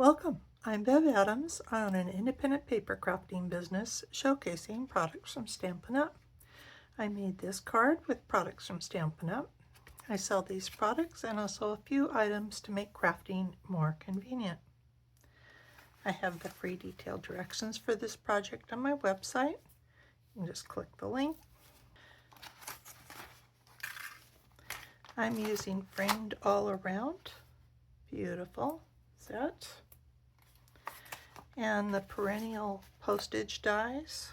Welcome. I'm Bev Adams. I own an independent paper crafting business showcasing products from Stampin' Up! I made this card with products from Stampin' Up! I sell these products and also a few items to make crafting more convenient. I have the free detailed directions for this project on my website. You can just click the link. I'm using framed all around. Beautiful set. And the perennial postage dies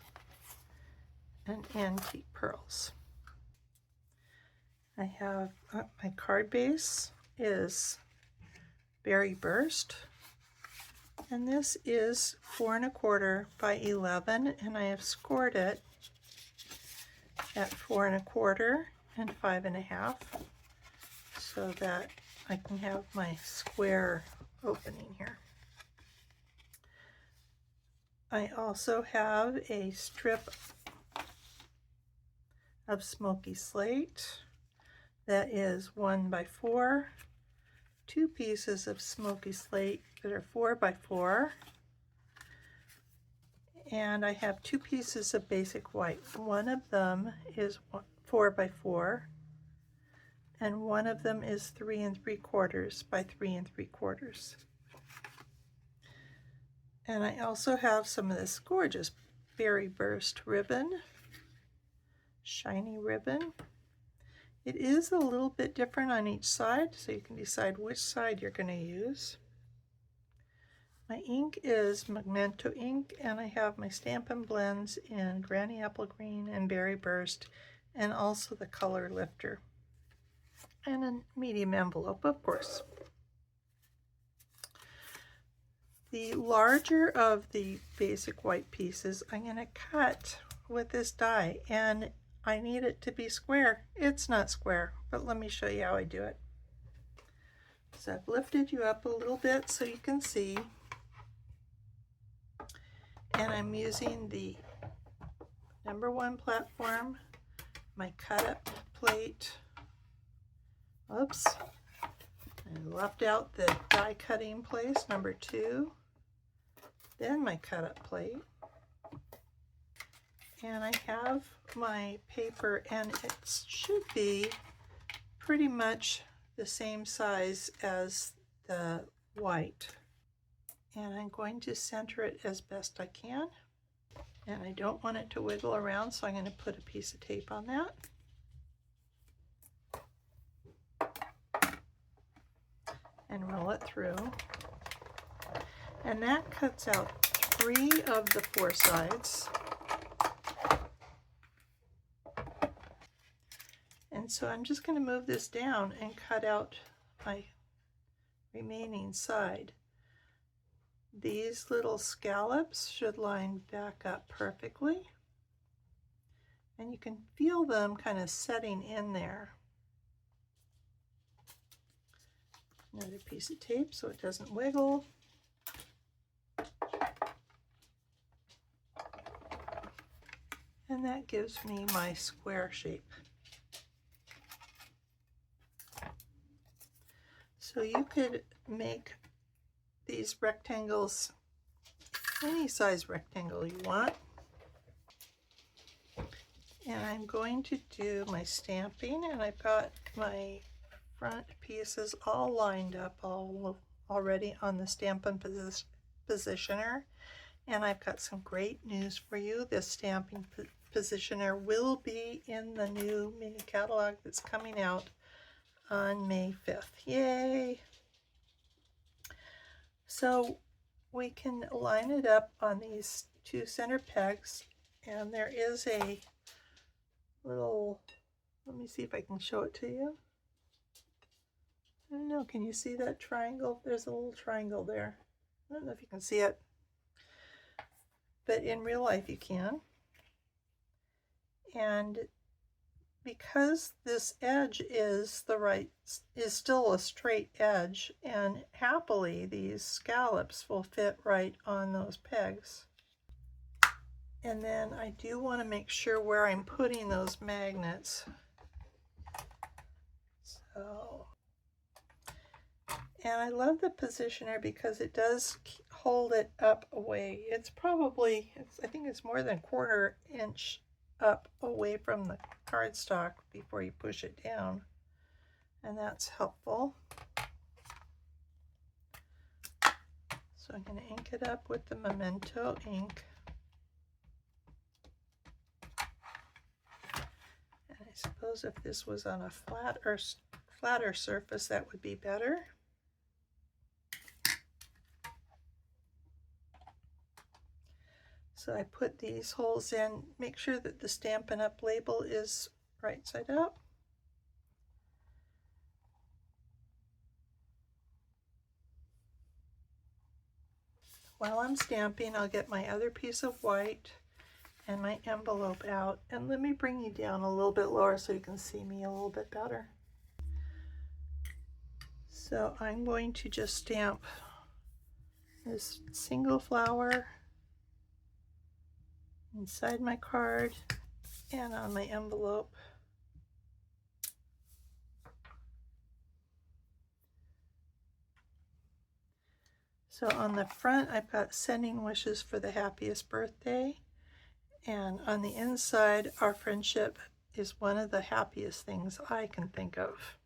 and antique pearls. I have my card base is Berry Burst, and this is 4 1/4 by 11, and I have scored it at 4 1/4 and 5 1/2 so that I can have my square opening here. I also have a strip of smoky slate that is 1 by 4, 2 pieces of smoky slate that are 4 by 4, and I have 2 pieces of basic white. One of them is 4 by 4, and one of them is 3 3/4 by 3 3/4. And I also have some of this gorgeous Berry Burst ribbon, shiny ribbon. It is a little bit different on each side, so you can decide which side you're going to use. My ink is Memento ink, and I have my Stampin' Blends in Granny Apple Green and Berry Burst, and also the Color Lifter. And a medium envelope, of course. The larger of the basic white pieces I'm going to cut with this die, and I need it to be square. It's not square, but let me show you how I do it. So I've lifted you up a little bit so you can see, and I'm using the #1 platform, my cut up plate. Oops, I left out the die cutting place, #2. Then my cut up plate, and I have my paper, and it should be pretty much the same size as the white, and I'm going to center it as best I can, and I don't want it to wiggle around, so I'm going to put a piece of tape on that. And roll it through, and that cuts out 3 of the 4 sides. And so I'm just going to move this down and cut out my remaining side. These little scallops should line back up perfectly, and you can feel them kind of setting in there. Another piece of tape so it doesn't wiggle. And that gives me my square shape. So you could make these rectangles any size rectangle you want. And I'm going to do my stamping, and I've got my front pieces all lined up already on the Stampin' Positioner. And I've got some great news for you. This Stamping Positioner will be in the new mini catalog that's coming out on May 5th. Yay! So we can line it up on these 2 center pegs, and there is a little, let me see if I can show it to you. I don't know, can you see that triangle? There's a little triangle there. I don't know if you can see it, but in real life you can. And because this edge is still a straight edge, and happily these scallops will fit right on those pegs. And then I do want to make sure where I'm putting those magnets. So, And I love the positioner because it does hold it up away. It's probably, I think it's more than 1/4 inch up away from the cardstock before you push it down. And that's helpful. So I'm going to ink it up with the Memento ink. And I suppose if this was on a flatter surface, that would be better. So I put these holes in, make sure that the Stampin' Up! Label is right side up. While I'm stamping, I'll get my other piece of white and my envelope out. And let me bring you down a little bit lower so you can see me a little bit better. So I'm going to just stamp this single flower inside my card and on my envelope. So on the front, I've got sending wishes for the happiest birthday. And on the inside, our friendship is one of the happiest things I can think of.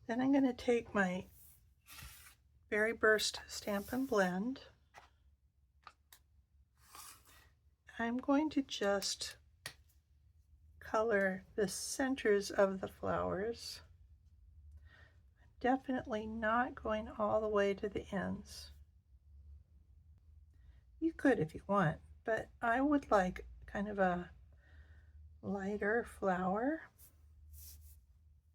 Then I'm going to take my Berry Burst Stampin' Blend. I'm going to just color the centers of the flowers. I'm definitely not going all the way to the ends. You could if you want, but I would like kind of a lighter flower.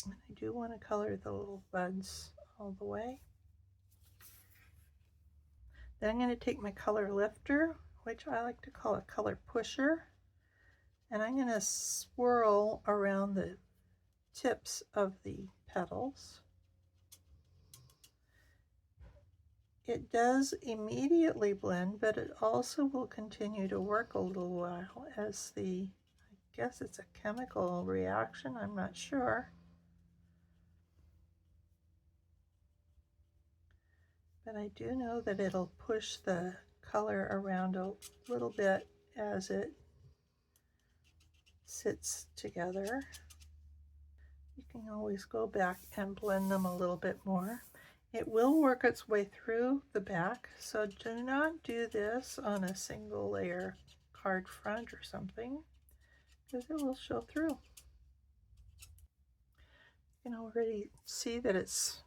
And I do want to color the little buds all the way. Then I'm going to take my color lifter, which I like to call a color pusher, and I'm going to swirl around the tips of the petals. It does immediately blend, but it also will continue to work a little while as I guess it's a chemical reaction, I'm not sure. But I do know that it'll push the color around a little bit as it sits together. You can always go back and blend them a little bit more. It will work its way through the back, so do not do this on a single layer card front or something, because it will show through. You can already see that it's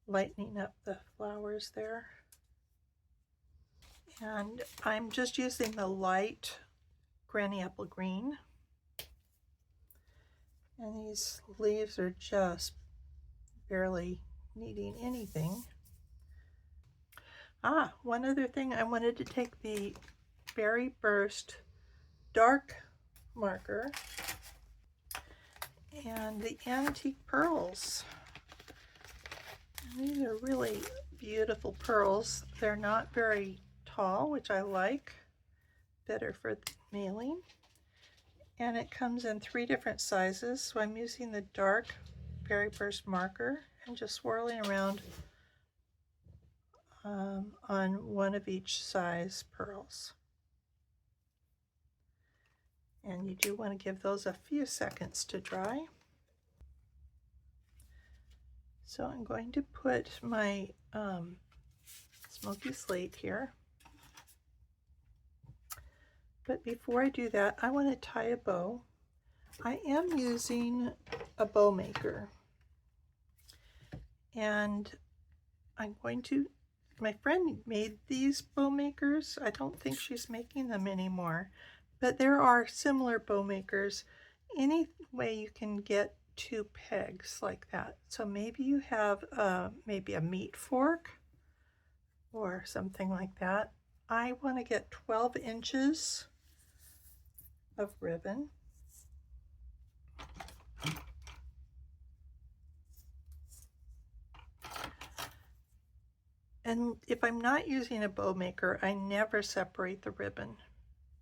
lightening up the flowers there. And I'm just using the light Granny Apple Green. And these leaves are just barely needing anything. One other thing, I wanted to take the Berry Burst dark marker and the Antique Pearls. And these are really beautiful pearls. They're not very tall, which I like, better for mailing. And it comes in 3 different sizes, so I'm using the dark Berry Burst marker and just swirling around on one of each size pearls. And you do want to give those a few seconds to dry. So I'm going to put my smoky slate here. But before I do that, I want to tie a bow. I am using a bow maker. And I'm going to, my friend made these bow makers. I don't think she's making them anymore. But there are similar bow makers. Any way you can get 2 pegs like that. So maybe you have maybe a meat fork or something like that. I want to get 12 inches of ribbon. And if I'm not using a bow maker, I never separate the ribbon.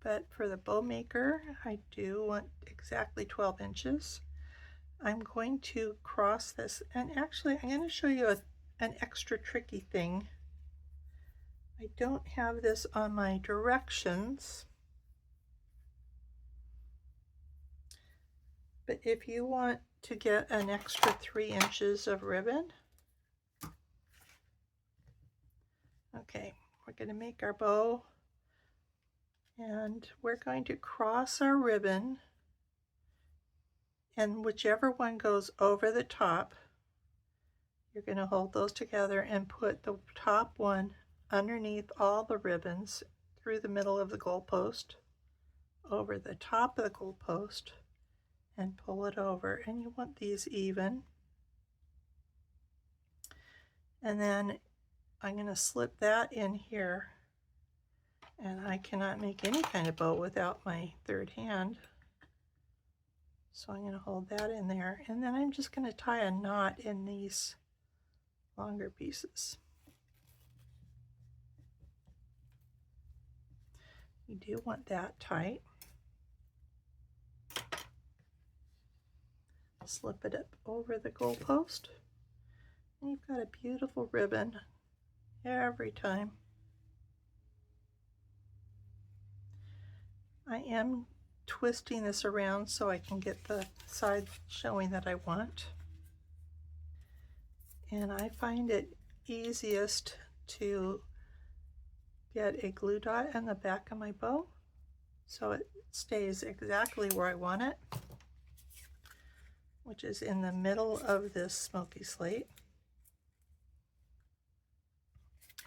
but for the bow maker, I do want exactly 12 inches. I'm going to cross this, and actually I'm going to show you an extra tricky thing. I don't have this on my directions, but if you want to get an extra 3 inches of ribbon, okay, we're going to make our bow, and we're going to cross our ribbon, and whichever one goes over the top, you're going to hold those together and put the top one underneath all the ribbons through the middle of the goalpost, over the top of the goalpost, and pull it over. And you want these even. And then I'm going to slip that in here, and I cannot make any kind of bow without my third hand. So I'm going to hold that in there, and then I'm just going to tie a knot in these longer pieces. You do want that tight. Slip it up over the goalpost, and you've got a beautiful ribbon every time. I am twisting this around so I can get the side showing that I want. And I find it easiest to get a glue dot in the back of my bow so it stays exactly where I want it, which is in the middle of this smoky slate,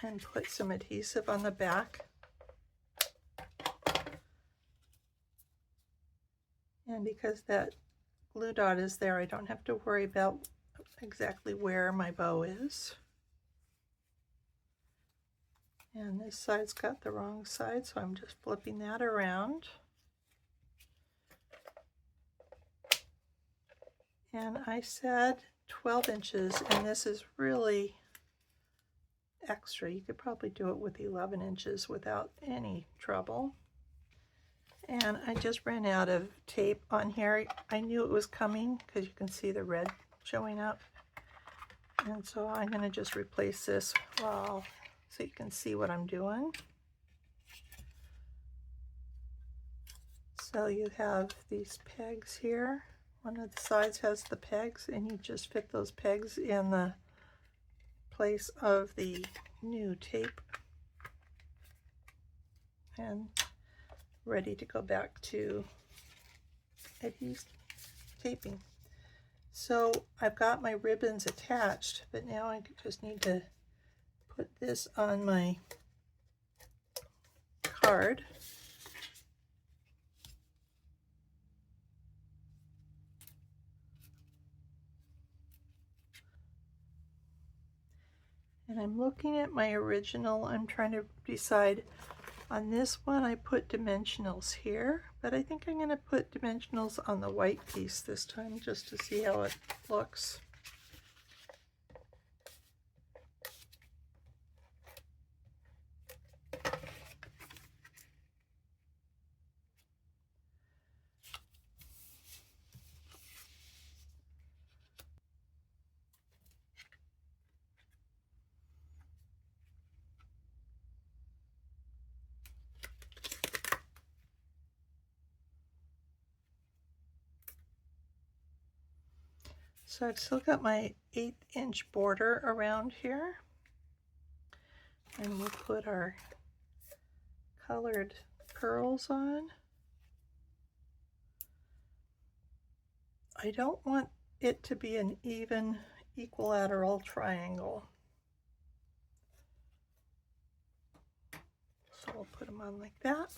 and put some adhesive on the back. And because that glue dot is there, I don't have to worry about exactly where my bow is. And this side's got the wrong side, so I'm just flipping that around. And I said 12 inches, and this is really extra. You could probably do it with 11 inches without any trouble. And I just ran out of tape on here. I knew it was coming because you can see the red showing up. And so I'm going to just replace this so you can see what I'm doing. So you have these pegs here. One of the sides has the pegs, and you just fit those pegs in the place of the new tape, and ready to go back to adhesive taping. So I've got my ribbons attached, but now I just need to put this on my card. And I'm looking at my original. I'm trying to decide. On this one I put dimensionals here, but I think I'm going to put dimensionals on the white piece this time just to see how it looks. So I've still got my 1/8 inch border around here, and we'll put our colored pearls on. I don't want it to be an even equilateral triangle, so we'll put them on like that.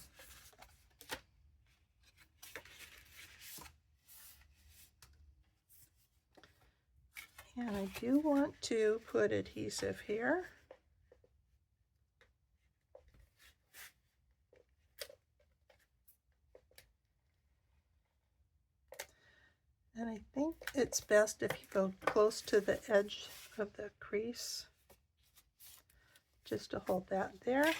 And I do want to put adhesive here. And I think it's best if you go close to the edge of the crease, just to hold that there.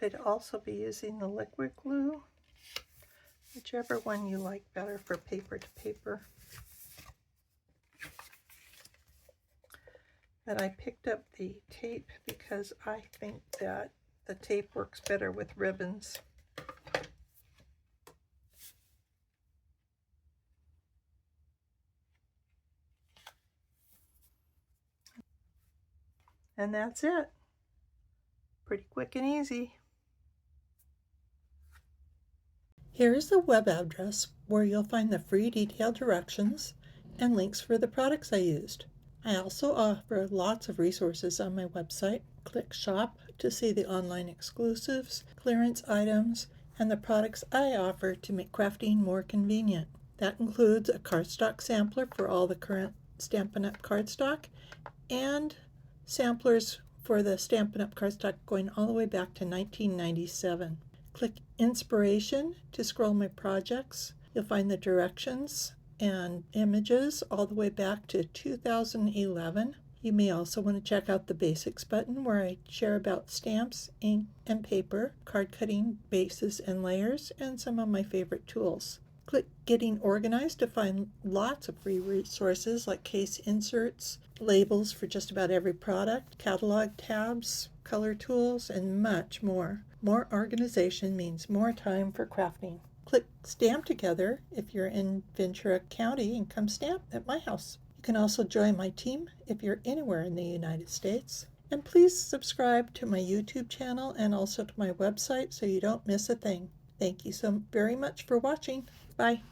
I'd also be using the liquid glue, whichever one you like better for paper to paper. But I picked up the tape because I think that the tape works better with ribbons. And that's it. Pretty quick and easy. Here is the web address where you'll find the free detailed directions and links for the products I used. I also offer lots of resources on my website. Click Shop to see the online exclusives, clearance items, and the products I offer to make crafting more convenient. That includes a cardstock sampler for all the current Stampin' Up! Cardstock and samplers for the Stampin' Up! Cardstock going all the way back to 1997. Click Inspiration to scroll my projects. You'll find the directions and images all the way back to 2011. You may also want to check out the Basics button where I share about stamps, ink, and paper, card cutting bases and layers, and some of my favorite tools. Click Getting Organized to find lots of free resources like case inserts, labels for just about every product, catalog tabs, color tools, and much more. More organization means more time for crafting. Click Stamp Together if you're in Ventura County and come stamp at my house. You can also join my team if you're anywhere in the United States. And please subscribe to my YouTube channel and also to my website so you don't miss a thing. Thank you so very much for watching. Bye.